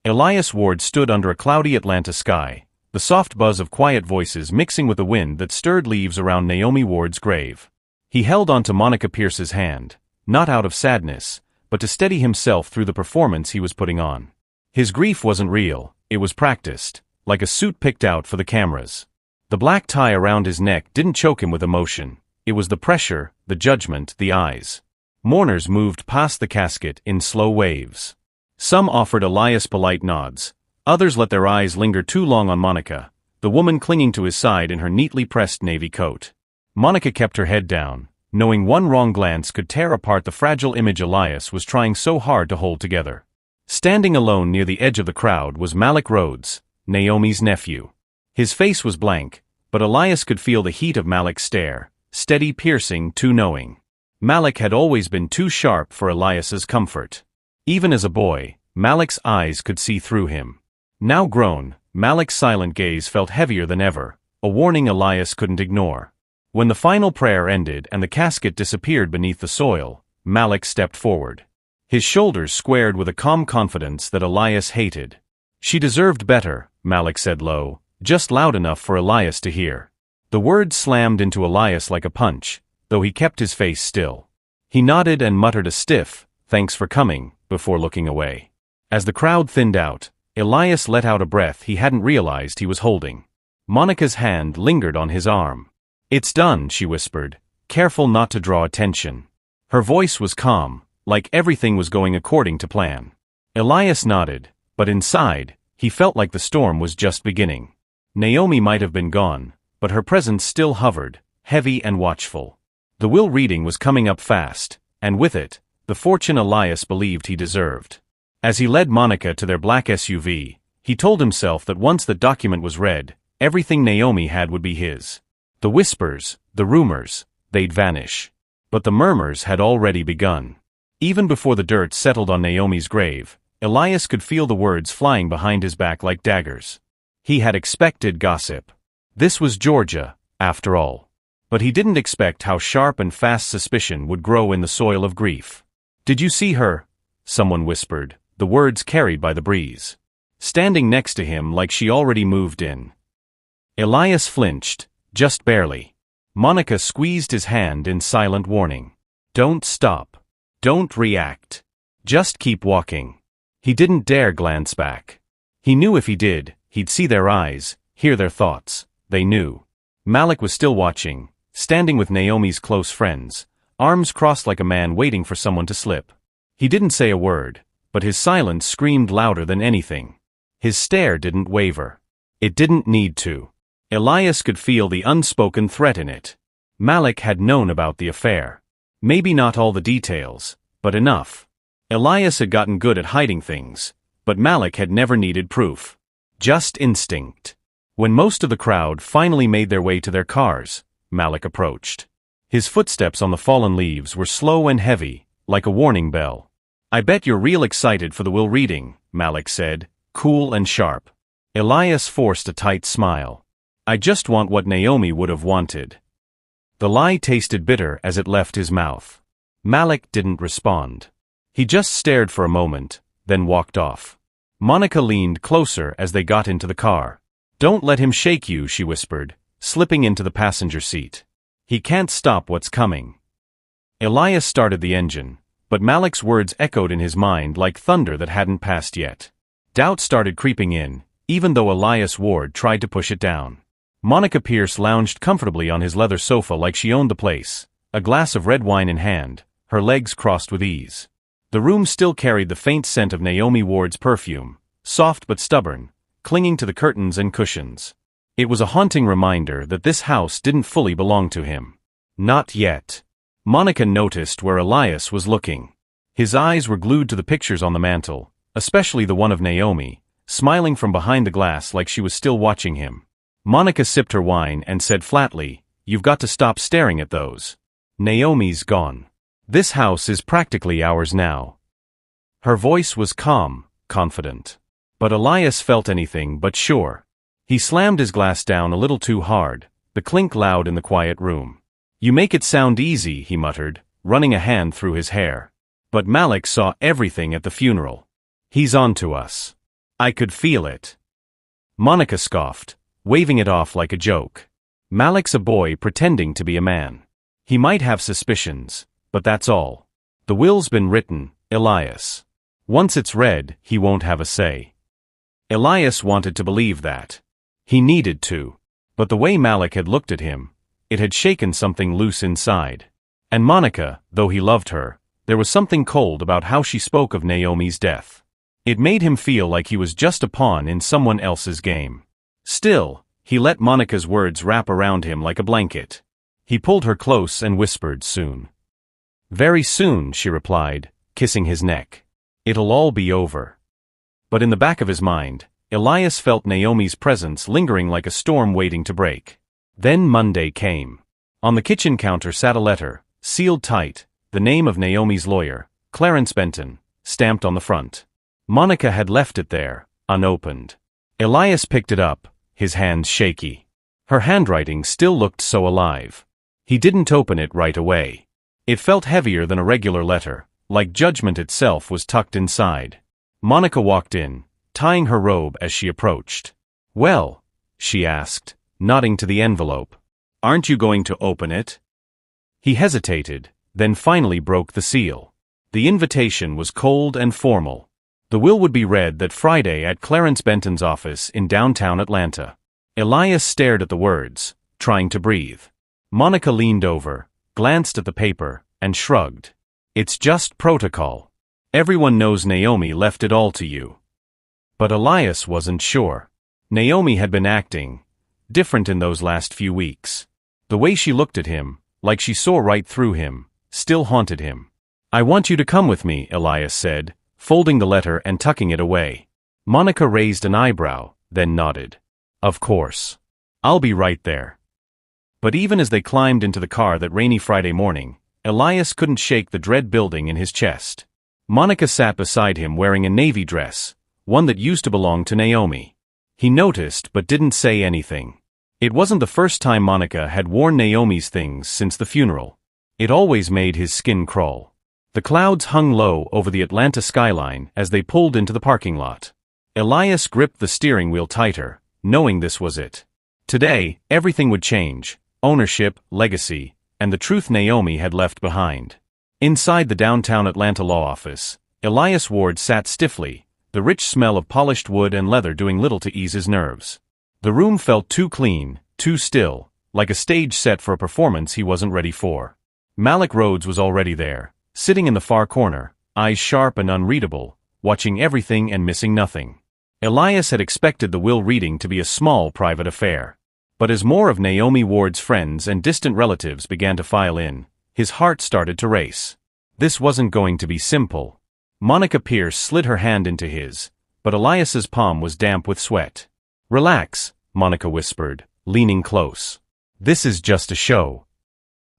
Elias Ward stood under a cloudy Atlanta sky, the soft buzz of quiet voices mixing with the wind that stirred leaves around Naomi Ward's grave. He held onto Monica Pierce's hand, not out of sadness, but to steady himself through the performance he was putting on. His grief wasn't real, it was practiced, like a suit picked out for the cameras. The black tie around his neck didn't choke him with emotion. It was the pressure, the judgment, the eyes. Mourners moved past the casket in slow waves. Some offered Elias polite nods. Others let their eyes linger too long on Monica, the woman clinging to his side in her neatly pressed navy coat. Monica kept her head down, knowing one wrong glance could tear apart the fragile image Elias was trying so hard to hold together. Standing alone near the edge of the crowd was Malik Rhodes, Naomi's nephew. His face was blank, but Elias could feel the heat of Malik's stare, steady, piercing, too knowing. Malik had always been too sharp for Elias's comfort. Even as a boy, Malik's eyes could see through him. Now grown, Malik's silent gaze felt heavier than ever, a warning Elias couldn't ignore. When the final prayer ended and the casket disappeared beneath the soil, Malik stepped forward. His shoulders squared with a calm confidence that Elias hated. "She deserved better," Malik said low, just loud enough for Elias to hear. The words slammed into Elias like a punch, though he kept his face still. He nodded and muttered a stiff, "Thanks for coming," before looking away. As the crowd thinned out, Elias let out a breath he hadn't realized he was holding. Monica's hand lingered on his arm. "It's done," she whispered, careful not to draw attention. Her voice was calm, like everything was going according to plan. Elias nodded, but inside, he felt like the storm was just beginning. Naomi might have been gone, but her presence still hovered, heavy and watchful. The will reading was coming up fast, and with it, the fortune Elias believed he deserved. As he led Monica to their black SUV, he told himself that once the document was read, everything Naomi had would be his. The whispers, the rumors, they'd vanish. But the murmurs had already begun. Even before the dirt settled on Naomi's grave, Elias could feel the words flying behind his back like daggers. He had expected gossip. This was Georgia, after all. But he didn't expect how sharp and fast suspicion would grow in the soil of grief. "Did you see her?" someone whispered, the words carried by the breeze. Standing next to him like she already moved in. Elias flinched, just barely. Monica squeezed his hand in silent warning. "Don't stop. Don't react. Just keep walking." He didn't dare glance back. He knew if he did, he'd see their eyes, hear their thoughts. They knew. Malik was still watching, standing with Naomi's close friends, arms crossed like a man waiting for someone to slip. He didn't say a word, but his silence screamed louder than anything. His stare didn't waver. It didn't need to. Elias could feel the unspoken threat in it. Malik had known about the affair. Maybe not all the details, but enough. Elias had gotten good at hiding things, but Malik had never needed proof. Just instinct. When most of the crowd finally made their way to their cars, Malik approached. His footsteps on the fallen leaves were slow and heavy, like a warning bell. "I bet you're real excited for the will reading," Malik said, cool and sharp. Elias forced a tight smile. "I just want what Naomi would have wanted." The lie tasted bitter as it left his mouth. Malik didn't respond. He just stared for a moment, then walked off. Monica leaned closer as they got into the car. "Don't let him shake you," she whispered, slipping into the passenger seat. "He can't stop what's coming." Elias started the engine, but Malik's words echoed in his mind like thunder that hadn't passed yet. Doubt started creeping in, even though Elias Ward tried to push it down. Monica Pierce lounged comfortably on his leather sofa like she owned the place, a glass of red wine in hand, her legs crossed with ease. The room still carried the faint scent of Naomi Ward's perfume, soft but stubborn, clinging to the curtains and cushions. It was a haunting reminder that this house didn't fully belong to him. Not yet. Monica noticed where Elias was looking. His eyes were glued to the pictures on the mantel, especially the one of Naomi, smiling from behind the glass like she was still watching him. Monica sipped her wine and said flatly, "You've got to stop staring at those. Naomi's gone. This house is practically ours now." Her voice was calm, confident. But Elias felt anything but sure. He slammed his glass down a little too hard, the clink loud in the quiet room. "You make it sound easy," he muttered, running a hand through his hair. "But Malik saw everything at the funeral. He's on to us." I could feel it. Monica scoffed, waving it off like a joke. Malik's a boy pretending to be a man. He might have suspicions, but that's all. The will's been written, Elias. Once it's read, he won't have a say. Elias wanted to believe that. He needed to. But the way Malik had looked at him, it had shaken something loose inside. And Monica, though he loved her, there was something cold about how she spoke of Naomi's death. It made him feel like he was just a pawn in someone else's game. Still, he let Monica's words wrap around him like a blanket. He pulled her close and whispered, "Soon." "Very soon," she replied, kissing his neck. "It'll all be over." But in the back of his mind, Elias felt Naomi's presence lingering like a storm waiting to break. Then Monday came. On the kitchen counter sat a letter, sealed tight, the name of Naomi's lawyer, Clarence Benton, stamped on the front. Monica had left it there, unopened. Elias picked it up, his hands shaky. Her handwriting still looked so alive. He didn't open it right away. It felt heavier than a regular letter, like judgment itself was tucked inside. Monica walked in, tying her robe as she approached. "Well," she asked, nodding to the envelope. "Aren't you going to open it?" He hesitated, then finally broke the seal. The invitation was cold and formal. The will would be read that Friday at Clarence Benton's office in downtown Atlanta. Elias stared at the words, trying to breathe. Monica leaned over, glanced at the paper, and shrugged. "It's just protocol. Everyone knows Naomi left it all to you." But Elias wasn't sure. Naomi had been acting different in those last few weeks. The way she looked at him, like she saw right through him, still haunted him. "I want you to come with me," Elias said, folding the letter and tucking it away. Monica raised an eyebrow, then nodded. "Of course. I'll be right there." But even as they climbed into the car that rainy Friday morning, Elias couldn't shake the dread building in his chest. Monica sat beside him wearing a navy dress, one that used to belong to Naomi. He noticed but didn't say anything. It wasn't the first time Monica had worn Naomi's things since the funeral. It always made his skin crawl. The clouds hung low over the Atlanta skyline as they pulled into the parking lot. Elias gripped the steering wheel tighter, knowing this was it. Today, everything would change: ownership, legacy, and the truth Naomi had left behind. Inside the downtown Atlanta law office, Elias Ward sat stiffly, the rich smell of polished wood and leather doing little to ease his nerves. The room felt too clean, too still, like a stage set for a performance he wasn't ready for. Malik Rhodes was already there, sitting in the far corner, eyes sharp and unreadable, watching everything and missing nothing. Elias had expected the will reading to be a small private affair. But as more of Naomi Ward's friends and distant relatives began to file in, his heart started to race. This wasn't going to be simple. Monica Pierce slid her hand into his, but Elias's palm was damp with sweat. "Relax," Monica whispered, leaning close. "This is just a show."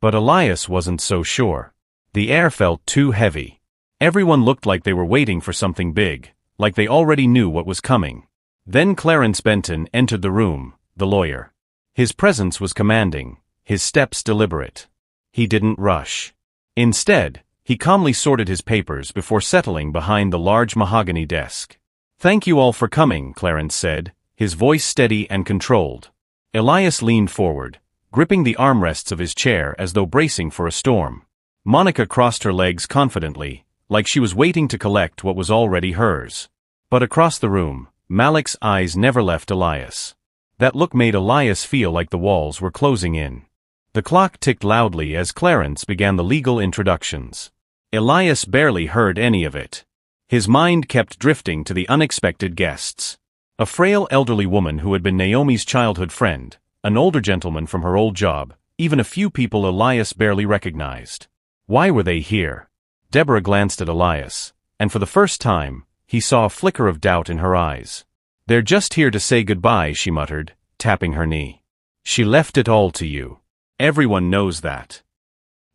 But Elias wasn't so sure. The air felt too heavy. Everyone looked like they were waiting for something big, like they already knew what was coming. Then Clarence Benton entered the room, the lawyer. His presence was commanding, his steps deliberate. He didn't rush. Instead, he calmly sorted his papers before settling behind the large mahogany desk. "Thank you all for coming," Clarence said, his voice steady and controlled. Elias leaned forward, gripping the armrests of his chair as though bracing for a storm. Monica crossed her legs confidently, like she was waiting to collect what was already hers. But across the room, Malik's eyes never left Elias. That look made Elias feel like the walls were closing in. The clock ticked loudly as Clarence began the legal introductions. Elias barely heard any of it. His mind kept drifting to the unexpected guests. A frail elderly woman who had been Naomi's childhood friend, an older gentleman from her old job, even a few people Elias barely recognized. Why were they here? Deborah glanced at Elias, and for the first time, he saw a flicker of doubt in her eyes. "They're just here to say goodbye," she muttered, tapping her knee. "She left it all to you. Everyone knows that."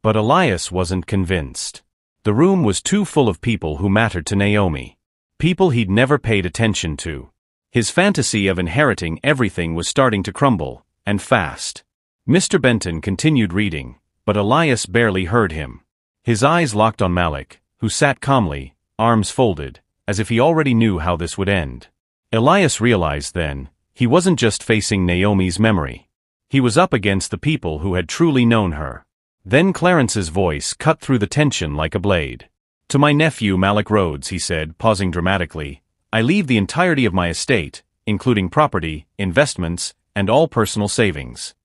But Elias wasn't convinced. The room was too full of people who mattered to Naomi. People he'd never paid attention to. His fantasy of inheriting everything was starting to crumble, and fast. Mr. Benton continued reading, but Elias barely heard him. His eyes locked on Malik, who sat calmly, arms folded, as if he already knew how this would end. Elias realized then, he wasn't just facing Naomi's memory. He was up against the people who had truly known her. Then Clarence's voice cut through the tension like a blade. "To my nephew Malik Rhodes," he said, pausing dramatically, "I leave the entirety of my estate, including property, investments, and all personal savings."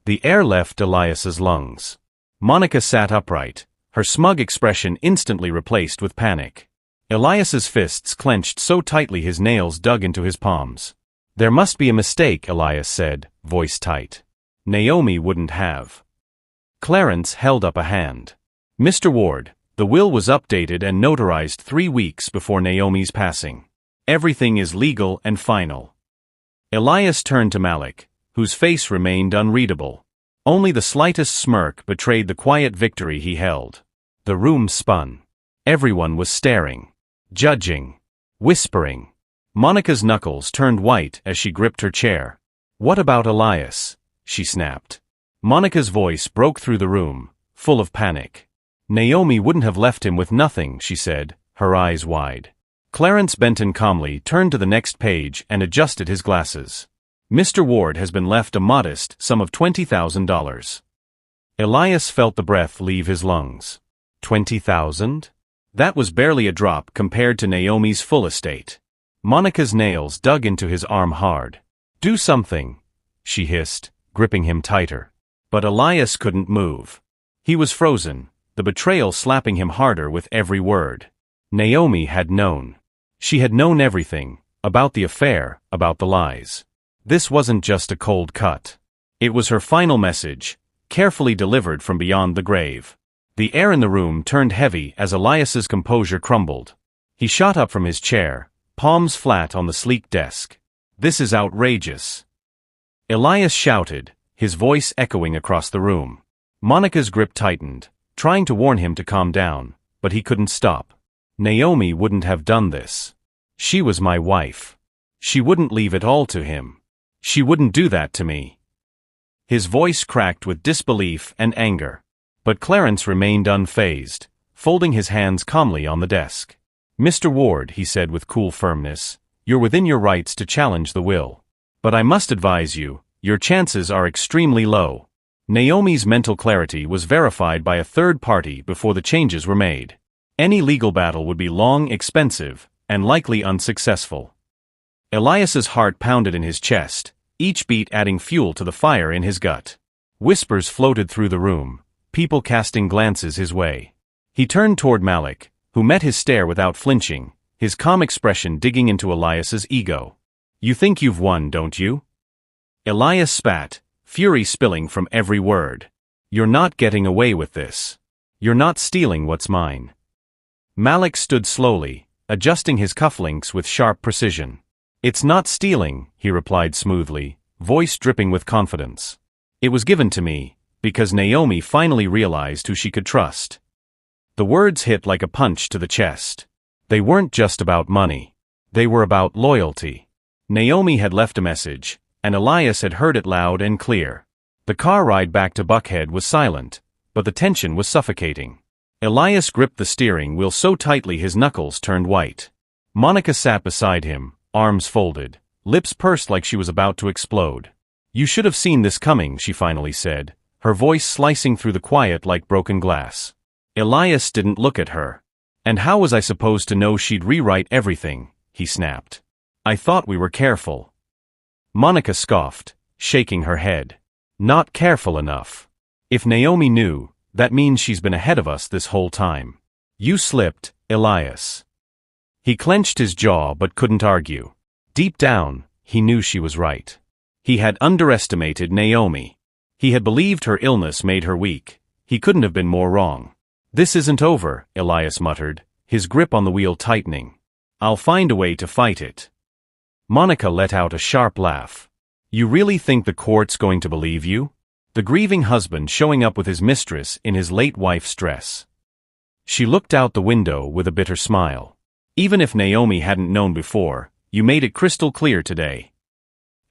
The air left Elias's lungs. Monica sat upright, her smug expression instantly replaced with panic. Elias's fists clenched so tightly his nails dug into his palms. "There must be a mistake," Elias said, voice tight. "Naomi wouldn't have." Clarence held up a hand. "Mr. Ward, the will was updated and notarized 3 weeks before Naomi's passing. Everything is legal and final." Elias turned to Malik, whose face remained unreadable. Only the slightest smirk betrayed the quiet victory he held. The room spun. Everyone was staring, judging, whispering. Monica's knuckles turned white as she gripped her chair. "What about Elias?" she snapped. Monica's voice broke through the room, full of panic. "Naomi wouldn't have left him with nothing," she said, her eyes wide. Clarence Benton calmly turned to the next page and adjusted his glasses. "Mr. Ward has been left a modest sum of $20,000. Elias felt the breath leave his lungs. 20,000? That was barely a drop compared to Naomi's full estate. Monica's nails dug into his arm hard. "Do something," she hissed, gripping him tighter. But Elias couldn't move. He was frozen, the betrayal slapping him harder with every word. Naomi had known. She had known everything, about the affair, about the lies. This wasn't just a cold cut. It was her final message, carefully delivered from beyond the grave. The air in the room turned heavy as Elias's composure crumbled. He shot up from his chair, palms flat on the sleek desk. "This is outrageous." Elias shouted, his voice echoing across the room. Monica's grip tightened, trying to warn him to calm down, but he couldn't stop. "Naomi wouldn't have done this. She was my wife. She wouldn't leave it all to him. She wouldn't do that to me." His voice cracked with disbelief and anger. But Clarence remained unfazed, folding his hands calmly on the desk. "Mr. Ward," he said with cool firmness, "you're within your rights to challenge the will. But I must advise you, your chances are extremely low." Naomi's mental clarity was verified by a third party before the changes were made. Any legal battle would be long, expensive, and likely unsuccessful. Elias's heart pounded in his chest, each beat adding fuel to the fire in his gut. Whispers floated through the room, people casting glances his way. He turned toward Malik, who met his stare without flinching, his calm expression digging into Elias's ego. "You think you've won, don't you?" Elias spat, fury spilling from every word. "You're not getting away with this. You're not stealing what's mine." Malik stood slowly, adjusting his cufflinks with sharp precision. "It's not stealing," he replied smoothly, voice dripping with confidence. "It was given to me, because Naomi finally realized who she could trust." The words hit like a punch to the chest. They weren't just about money. They were about loyalty. Naomi had left a message, and Elias had heard it loud and clear. The car ride back to Buckhead was silent, but the tension was suffocating. Elias gripped the steering wheel so tightly his knuckles turned white. Monica sat beside him, arms folded, lips pursed like she was about to explode. "You should have seen this coming," she finally said, her voice slicing through the quiet like broken glass. Elias didn't look at her. "And how was I supposed to know she'd rewrite everything?" he snapped. "I thought we were careful." Monica scoffed, shaking her head. "Not careful enough. If Naomi knew, that means she's been ahead of us this whole time. You slipped, Elias." He clenched his jaw but couldn't argue. Deep down, he knew she was right. He had underestimated Naomi. He had believed her illness made her weak. He couldn't have been more wrong. "This isn't over," Elias muttered, his grip on the wheel tightening. "I'll find a way to fight it." Monica let out a sharp laugh. "You really think the court's going to believe you?" The grieving husband showing up with his mistress in his late wife's dress. She looked out the window with a bitter smile. "Even if Naomi hadn't known before, you made it crystal clear today."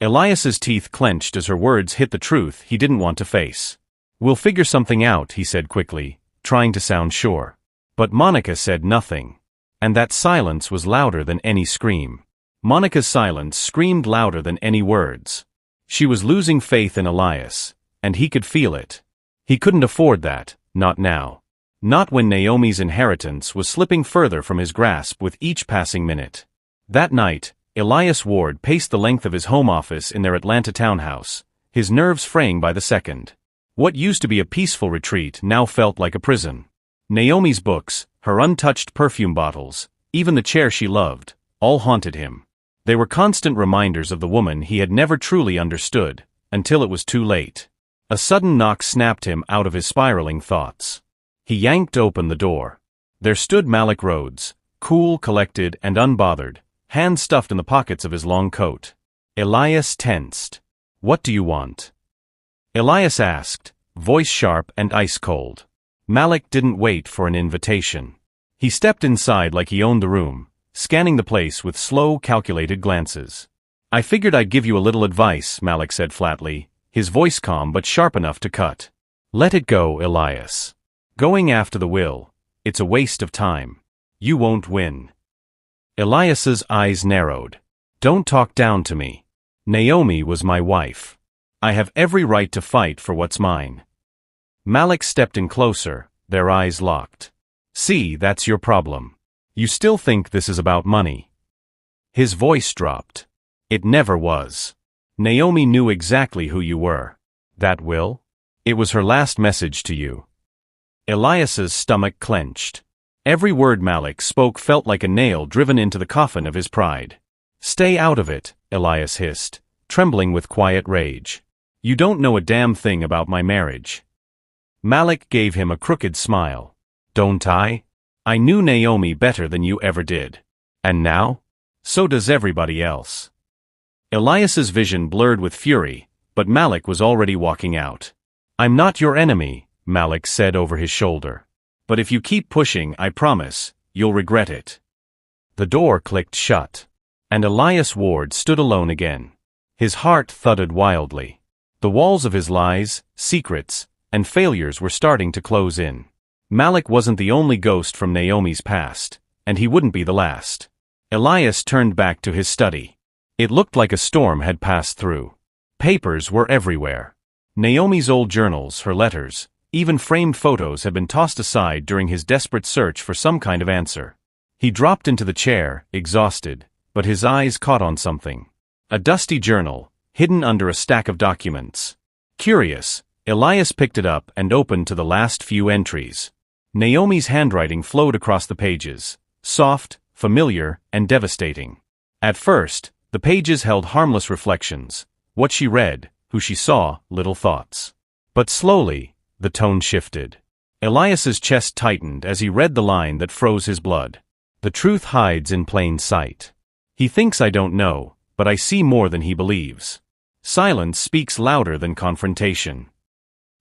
Elias's teeth clenched as her words hit the truth he didn't want to face. "We'll figure something out," he said quickly, trying to sound sure. But Monica said nothing. And that silence was louder than any scream. Monica's silence screamed louder than any words. She was losing faith in Elias, and he could feel it. He couldn't afford that, not now. Not when Naomi's inheritance was slipping further from his grasp with each passing minute. That night, Elias Ward paced the length of his home office in their Atlanta townhouse, his nerves fraying by the second. What used to be a peaceful retreat now felt like a prison. Naomi's books, her untouched perfume bottles, even the chair she loved, all haunted him. They were constant reminders of the woman he had never truly understood, until it was too late. A sudden knock snapped him out of his spiraling thoughts. He yanked open the door. There stood Malik Rhodes, cool, collected, and unbothered, hands stuffed in the pockets of his long coat. Elias tensed. "What do you want?" Elias asked, voice sharp and ice-cold. Malik didn't wait for an invitation. He stepped inside like he owned the room, scanning the place with slow, calculated glances. "I figured I'd give you a little advice," Malik said flatly, his voice calm but sharp enough to cut. "Let it go, Elias. Going after the will, it's a waste of time. You won't win." Elias's eyes narrowed. "Don't talk down to me. Naomi was my wife. I have every right to fight for what's mine." Malik stepped in closer, their eyes locked. "See, that's your problem. You still think this is about money." His voice dropped. "It never was. Naomi knew exactly who you were. That will? It was her last message to you." Elias's stomach clenched. Every word Malik spoke felt like a nail driven into the coffin of his pride. "Stay out of it," Elias hissed, trembling with quiet rage. "You don't know a damn thing about my marriage." Malik gave him a crooked smile. "Don't I? I knew Naomi better than you ever did. And now? So does everybody else." Elias's vision blurred with fury, but Malik was already walking out. "I'm not your enemy," Malik said over his shoulder. "But if you keep pushing, I promise, you'll regret it." The door clicked shut, and Elias Ward stood alone again. His heart thudded wildly. The walls of his lies, secrets, and failures were starting to close in. Malik wasn't the only ghost from Naomi's past, and he wouldn't be the last. Elias turned back to his study. It looked like a storm had passed through. Papers were everywhere. Naomi's old journals, her letters, even framed photos had been tossed aside during his desperate search for some kind of answer. He dropped into the chair, exhausted, but his eyes caught on something. A dusty journal, hidden under a stack of documents. Curious, Elias picked it up and opened to the last few entries. Naomi's handwriting flowed across the pages, soft, familiar, and devastating. At first, the pages held harmless reflections, what she read, who she saw, little thoughts. But slowly, the tone shifted. Elias's chest tightened as he read the line that froze his blood. "The truth hides in plain sight. He thinks I don't know, but I see more than he believes. Silence speaks louder than confrontation."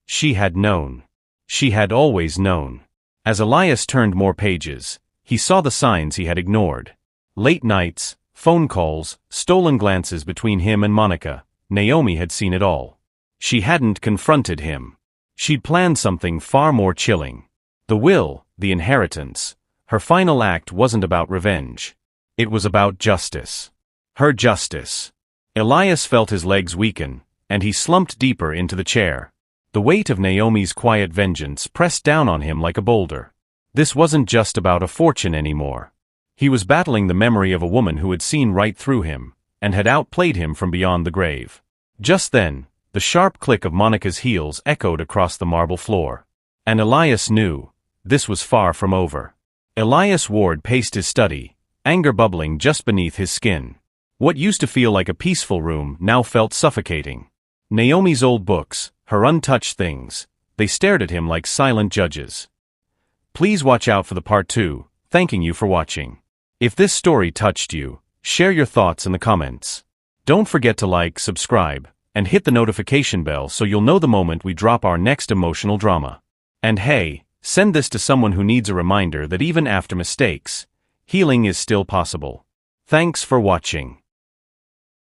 She had known. She had always known. As Elias turned more pages, he saw the signs he had ignored. Late nights, phone calls, stolen glances between him and Monica. Naomi had seen it all. She hadn't confronted him. She'd planned something far more chilling. The will, the inheritance. Her final act wasn't about revenge. It was about justice. Her justice. Elias felt his legs weaken, and he slumped deeper into the chair. The weight of Naomi's quiet vengeance pressed down on him like a boulder. This wasn't just about a fortune anymore. He was battling the memory of a woman who had seen right through him, and had outplayed him from beyond the grave. Just then, the sharp click of Monica's heels echoed across the marble floor. And Elias knew, this was far from over. Elias Ward paced his study, anger bubbling just beneath his skin. What used to feel like a peaceful room now felt suffocating. Naomi's old books, her untouched things, they stared at him like silent judges. Please watch out for the part 2, thanking you for watching. If this story touched you, share your thoughts in the comments. Don't forget to like, subscribe, and hit the notification bell so you'll know the moment we drop our next emotional drama. And hey, send this to someone who needs a reminder that even after mistakes, healing is still possible. Thanks for watching.